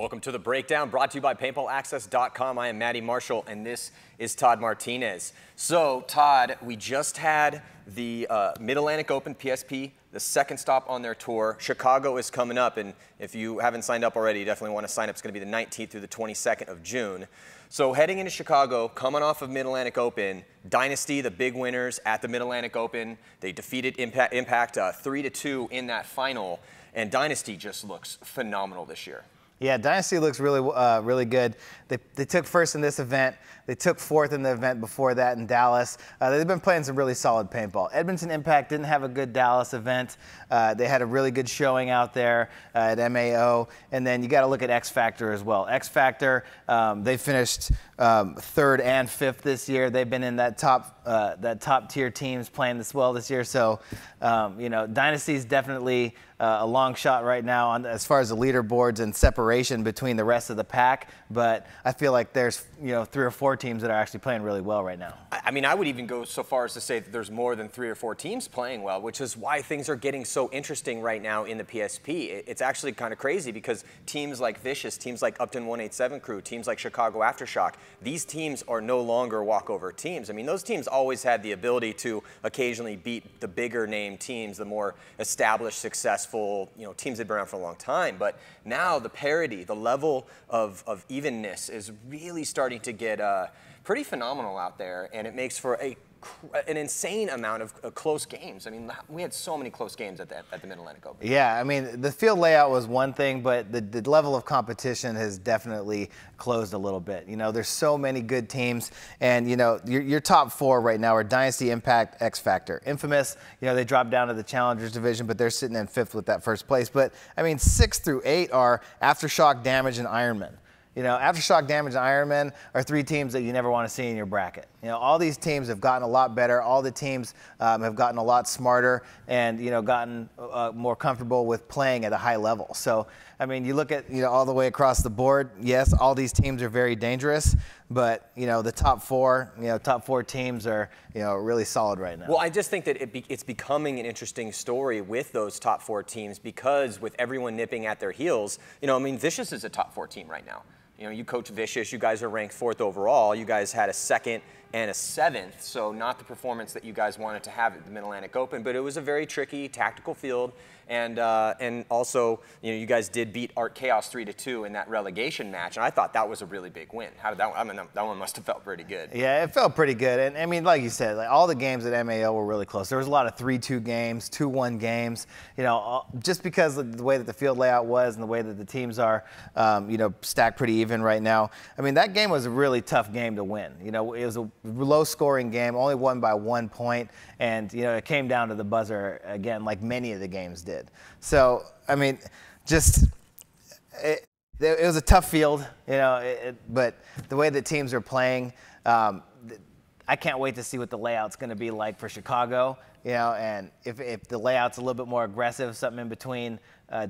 Welcome to the breakdown, brought to you by PaintballAccess.com. I am Matty Marshall, and this is Todd Martinez. So, Todd, we just had the Mid-Atlantic Open PSP, the second stop on their tour. Chicago is coming up, and if you haven't signed up already, you definitely want to sign up. It's going to be the 19th through the 22nd of June. So heading into Chicago, coming off of Mid-Atlantic Open, Dynasty, the big winners at the Mid-Atlantic Open. They defeated Impact 3-2 in that final, and Dynasty just looks phenomenal this year. Yeah, Dynasty looks really good. They took first in this event. They took fourth in the event before that in Dallas. They've been playing some really solid paintball. Edmonton Impact didn't have a good Dallas event. They had a really good showing out there at MAO. And then you got to look at X Factor as well. X Factor, they finished third and fifth this year. They've been in that top tier teams playing this well this year. So, you know, Dynasty's definitely a long shot right now as far as the leaderboards and separation between the rest of the pack. But I feel like there's, you know, 3 or 4 teams that are actually playing really well right now. I mean, I would even go so far as to say that there's more than 3 or 4 teams playing well, which is why things are getting so interesting right now in the PSP. It's actually kind of crazy because teams like Vicious, teams like Upton 187 Crew, teams like Chicago Aftershock, these teams are no longer walkover teams. I mean, those teams always had the ability to occasionally beat the bigger name teams, the more established, successful, you know, teams that have been around for a long time. But now the parity, the level of evenness is really starting to get pretty phenomenal out there, and it makes for an insane amount of close games. I mean, we had so many close games at the Mid-Atlantic Open. Yeah, I mean, the field layout was one thing, but the level of competition has definitely closed a little bit. You know, there's so many good teams, and, you know, your top 4 right now are Dynasty, Impact, X Factor. Infamous, you know, they dropped down to the Challengers division, but they're sitting in 5th with that first place. But, I mean, 6 through 8 are Aftershock, Damage, and Ironman. You know, Aftershock, Damage, and Ironman are 3 teams that you never want to see in your bracket. You know, all these teams have gotten a lot better. All the teams have gotten a lot smarter and, you know, gotten more comfortable with playing at a high level. So, I mean, you look at, you know, all the way across the board, yes, all these teams are very dangerous, but, you know, the top 4 teams are, you know, really solid right now. Well, I just think that it's becoming an interesting story with those top 4 teams because with everyone nipping at their heels, you know, I mean, Vicious is a top 4 team right now. You know, you coach Vicious, you guys are ranked 4th overall. You guys had a 2nd and a 7th, so not the performance that you guys wanted to have at the Mid-Atlantic Open, but it was a very tricky tactical field, and also, you know, you guys did beat Art Chaos 3-2 in that relegation match, and I thought that was a really big win. How did that one? I mean, that one must have felt pretty good. Yeah, it felt pretty good, and I mean, like you said, like all the games at MAO were really close. There was a lot of 3-2 games, 2-1 games. You know, just because of the way that the field layout was and the way that the teams are, you know, stacked pretty even right now. I mean, that game was a really tough game to win. You know, it was a low-scoring game, only won by 1 point, and, you know, it came down to the buzzer again, like many of the games did. So, I mean, just it was a tough field, you know, but the way that teams are playing, I can't wait to see what the layout's going to be like for Chicago, you know, and if the layout's a little bit more aggressive, something in between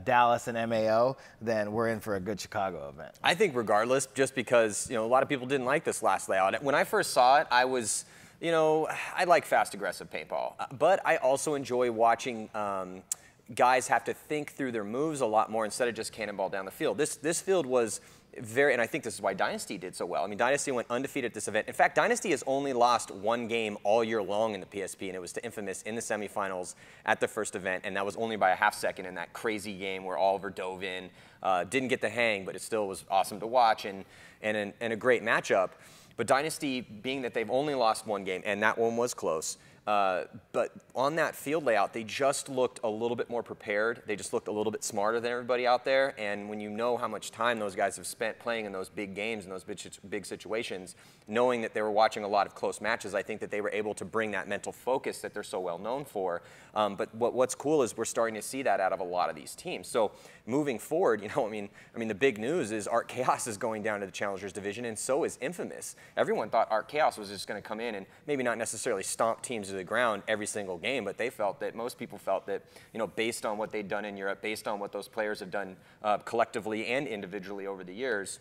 Dallas and MAO, then we're in for a good Chicago event. I think regardless, just because, you know, a lot of people didn't like this last layout. When I first saw it, I was, you know, I like fast, aggressive paintball, but I also enjoy watching guys have to think through their moves a lot more instead of just cannonball down the field. This field was very, and I think this is why Dynasty did so well. I mean, Dynasty went undefeated at this event. In fact, Dynasty has only lost 1 game all year long in the PSP, and it was to Infamous in the semifinals at the first event, and that was only by a half second in that crazy game where Oliver dove in. Didn't get the hang, but it still was awesome to watch and a great matchup. But Dynasty, being that they've only lost 1 game, and that one was close, but on that field layout, they just looked a little bit more prepared. They just looked a little bit smarter than everybody out there. And when you know how much time those guys have spent playing in those big games and those big situations, knowing that they were watching a lot of close matches, I think that they were able to bring that mental focus that they're so well known for. But what's cool is we're starting to see that out of a lot of these teams. So moving forward, you know, I mean, the big news is Art Chaos is going down to the Challengers division, and so is Infamous. Everyone thought Art Chaos was just going to come in and maybe not necessarily stomp teams to the ground every single game, but they felt that, most people felt that, you know, based on what they'd done in Europe, based on what those players have done collectively and individually over the years,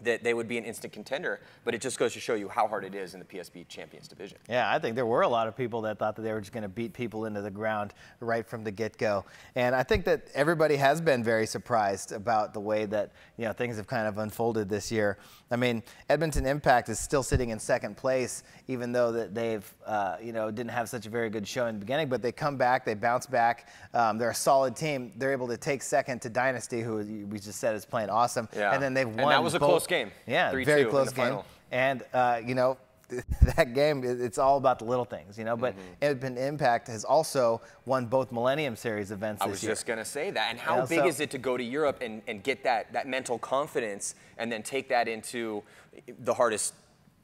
that they would be an instant contender, but it just goes to show you how hard it is in the PSP Champions Division. Yeah, I think there were a lot of people that thought that they were just going to beat people into the ground right from the get-go. And I think that everybody has been very surprised about the way that, you know, things have kind of unfolded this year. I mean, Edmonton Impact is still sitting in second place, even though that they've, you know, didn't have such a very good show in the beginning, but they come back, they bounce back. They're a solid team. They're able to take second to Dynasty, who we just said is playing awesome. Yeah. And then they've won. And that was a close game. Yeah, very close game. Final. And, you know, that game, it's all about the little things, you know. But Edmonton Impact has also won both Millennium Series events this year. I was just going to say that. And how big is it to go to Europe and get that mental confidence and then take that into the hardest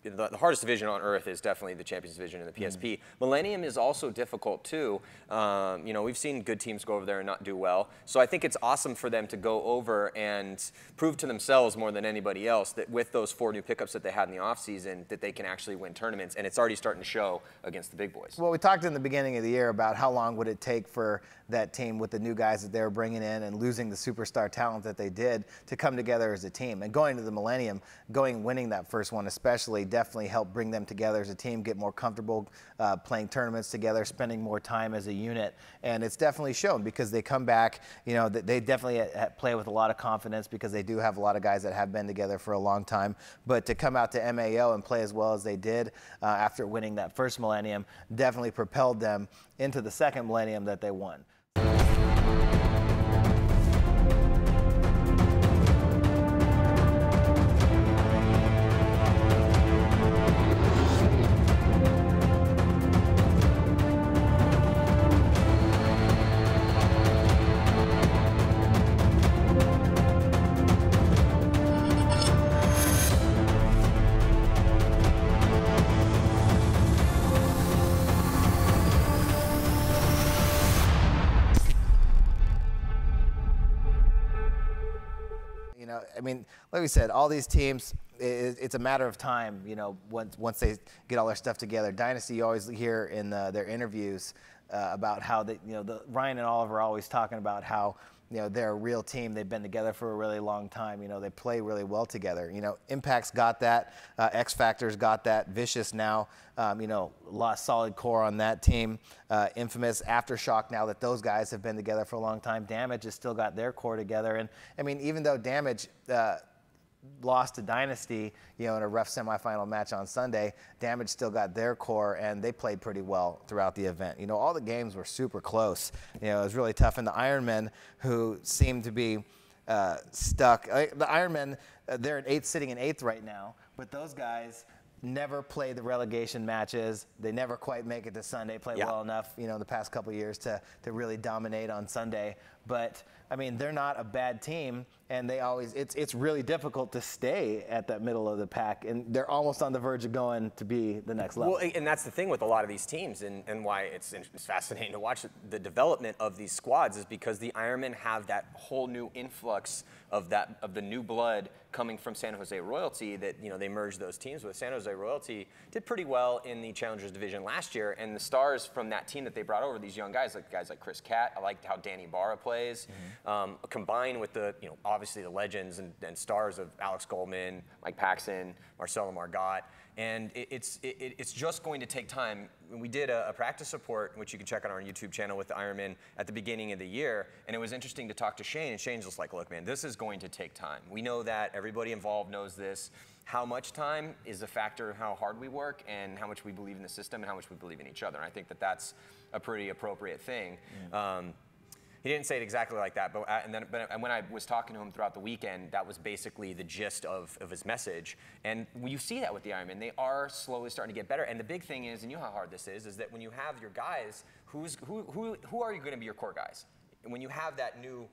division on earth is definitely the Champions Division in the PSP. Millennium is also difficult too. You know, we've seen good teams go over there and not do well. So I think it's awesome for them to go over and prove to themselves more than anybody else that with those 4 new pickups that they had in the offseason, that they can actually win tournaments. And it's already starting to show against the big boys. Well, we talked in the beginning of the year about how long would it take for that team with the new guys that they were bringing in and losing the superstar talent that they did to come together as a team. And going to the Millennium, winning that first one especially, definitely helped bring them together as a team, get more comfortable playing tournaments together, spending more time as a unit. And it's definitely shown because they come back, you know, they definitely play with a lot of confidence because they do have a lot of guys that have been together for a long time. But to come out to MAO and play as well as they did after winning that first Millennium definitely propelled them into the second Millennium that they won. I mean, like we said, all these teams, it's a matter of time, you know, once they get all their stuff together. Dynasty, you always hear in their interviews about how they, you know, Ryan and Oliver are always talking about how, you know, they're a real team. They've been together for a really long time. You know, they play really well together. You know, Impact's got that. X Factor's got that. Vicious now, you know, lost solid core on that team. Infamous, Aftershock, now that those guys have been together for a long time. Damage has still got their core together. And, I mean, even though Damage lost to Dynasty, you know, in a rough semifinal match on Sunday, Damage still got their core, and they played pretty well throughout the event. You know, all the games were super close. You know, it was really tough. And the Ironmen, who seemed to be stuck, the Ironmen, they're sitting in 8th right now, but those guys never play the relegation matches. They never quite make it to Sunday, play well enough, you know, in the past couple of years to really dominate on Sunday. But, I mean, they're not a bad team, and they always, it's really difficult to stay at that middle of the pack, and they're almost on the verge of going to be the next level. Well, and that's the thing with a lot of these teams, and why it's fascinating to watch the development of these squads is because the Ironmen have that whole new influx of the new blood coming from San Jose Royalty that, you know, they merged those teams with. San Jose Royalty did pretty well in the Challengers Division last year, and the stars from that team that they brought over, these young guys like Chris Catt, I liked how Danny Barra plays, combined with the, you know, obviously the legends and stars of Alex Goldman, Mike Paxson, Marcelo Margot, and it's just going to take time. We did a practice report, which you can check on our YouTube channel, with the Ironmen at the beginning of the year, and it was interesting to talk to Shane, and Shane's just like, look, man, this is going to take time. We know that. Everybody involved knows this. How much time is a factor of how hard we work and how much we believe in the system and how much we believe in each other. And I think that that's a pretty appropriate thing. He didn't say it exactly like that, but when I was talking to him throughout the weekend, that was basically the gist of his message. And you see that with the Ironmen. They are slowly starting to get better. And the big thing is, and you know how hard this is that when you have your guys, who are you going to be your core guys? And when you have that new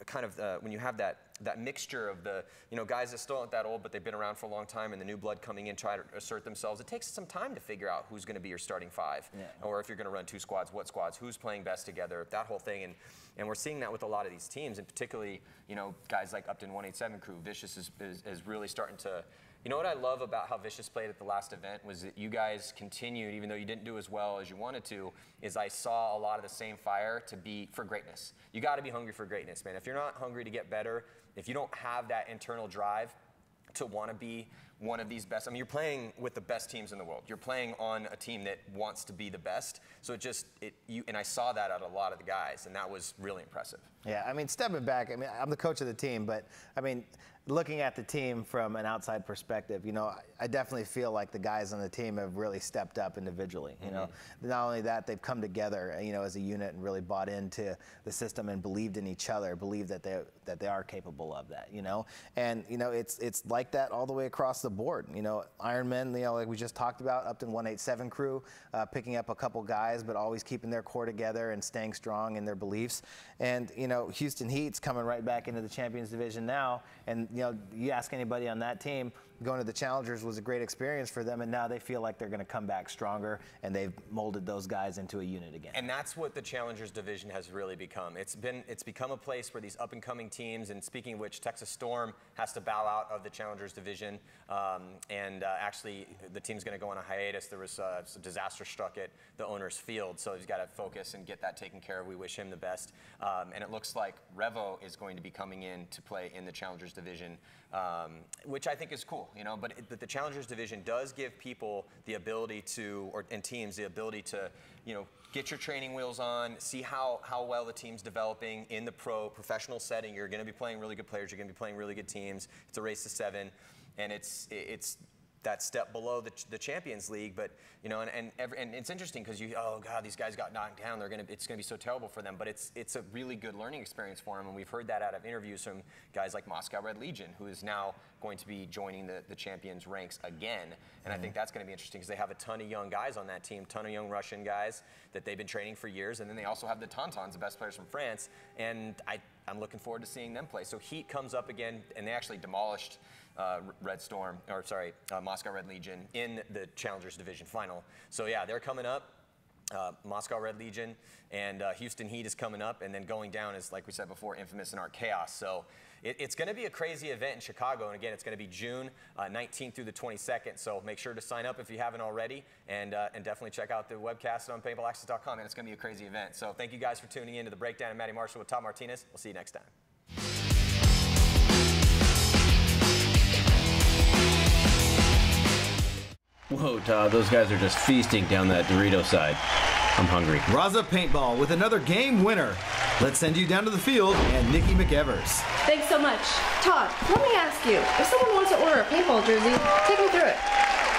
kind of, when you have that mixture of the, you know, guys that still aren't that old, but they've been around for a long time, and the new blood coming in, try to assert themselves, it takes some time to figure out who's going to be your starting 5. Yeah. Or if you're going to run 2 squads, what squads, who's playing best together, that whole thing. And we're seeing that with a lot of these teams, and particularly, you know, guys like Upton 187 crew. Vicious is really starting to, you know what I love about how Vicious played at the last event was that you guys continued, even though you didn't do as well as you wanted to, is I saw a lot of the same fire to be for greatness. You got to be hungry for greatness, man. If you're not hungry to get better, if you don't have that internal drive to want to be one of these best. I mean, you're playing with the best teams in the world. You're playing on a team that wants to be the best. So and I saw that out of a lot of the guys, and that was really impressive. Yeah, I mean, stepping back, I mean, I'm the coach of the team, but I mean, looking at the team from an outside perspective, you know, I definitely feel like the guys on the team have really stepped up individually. You know, not only that, they've come together, you know, as a unit and really bought into the system and believed in each other, believed that they are capable of that. You know, and you know, it's like that all the way across the board. You know, Ironmen, you know, like we just talked about, Upton 187 crew, picking up a couple guys, but always keeping their core together and staying strong in their beliefs. And you know, Houston Heat's coming right back into the Champions Division now, and you know, you ask anybody on that team, going to the Challengers was a great experience for them, and now they feel like they're going to come back stronger, and they've molded those guys into a unit again. And that's what the Challengers division has really become. It's become a place where these up-and-coming teams, and speaking of which, Texas Storm has to bow out of the Challengers division, actually the team's going to go on a hiatus. There was a disaster struck at the owner's field, so he's got to focus and get that taken care of. We wish him the best. And it looks like Revo is going to be coming in to play in the Challengers division, which I think is cool. You know, but the Challengers division does give people the ability to, and teams the ability to, you know, get your training wheels on, see how well the team's developing in the professional setting. You're going to be playing really good players. You're going to be playing really good teams. It's a race to 7, and it's that step below the Champions League. But you know, and it's interesting because oh God, these guys got knocked down. It's gonna be so terrible for them. But it's a really good learning experience for them, and we've heard that out of interviews from guys like Moscow Red Legion, who is now going to be joining the Champions ranks again. And I think that's going to be interesting because they have a ton of young guys on that team, ton of young Russian guys that they've been training for years, and then they also have the Tauntauns, the best players from France, and I'm looking forward to seeing them play. So Heat comes up again, and they actually demolished Moscow Red Legion in the Challengers Division final. So yeah, they're coming up. Moscow Red Legion and Houston Heat is coming up, and then going down is, like we said before, Infamous and Art Chaos. So it's going to be a crazy event in Chicago, and again, it's going to be June 19th through the 22nd. So make sure to sign up if you haven't already, and definitely check out the webcast on paintballaccess.com, and it's going to be a crazy event. So thank you guys for tuning in to the Breakdown. I'm Matty Marshall with Todd Martinez. We'll see you next time. Whoa, Todd, those guys are just feasting down that Dorito side. I'm hungry. Raza Paintball with another game winner. Let's send you down to the field and Nikki McEvers. Thanks so much. Todd, let me ask you, if someone wants to order a paintball jersey, take me through it.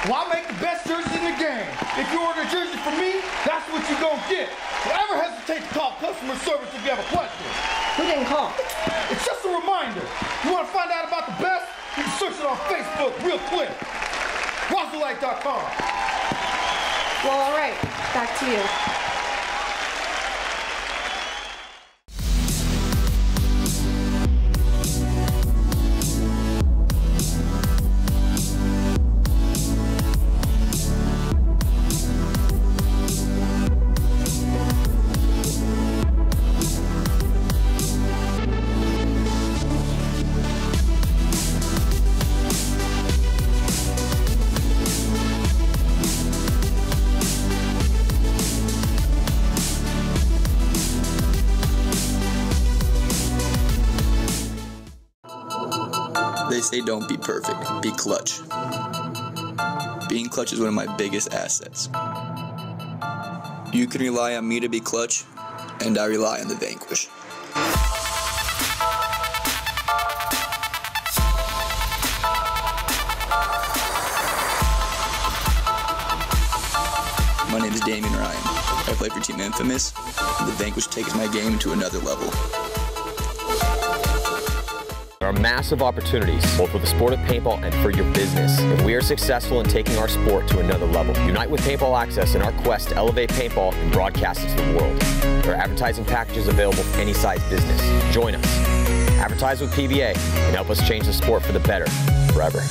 Well, I make the best jerseys in the game. If you order a jersey from me, that's what you're going to get. Don't ever hesitate to call customer service if you have a question. Who didn't call? It's just a reminder. You want to find out about the best? You can search it on Facebook real quick. RazaLight.com. Well, all right. Back to you. They say don't be perfect, be clutch. Being clutch is one of my biggest assets. You can rely on me to be clutch, and I rely on the Vanquish. My name is Damian Ryan. I play for Team Infamous, and the Vanquish takes my game to another level. There are massive opportunities, both for the sport of paintball and for your business. If we are successful in taking our sport to another level, unite with Paintball Access in our quest to elevate paintball and broadcast it to the world. There are advertising packages available for any size business. Join us. Advertise with PBA and help us change the sport for the better, forever.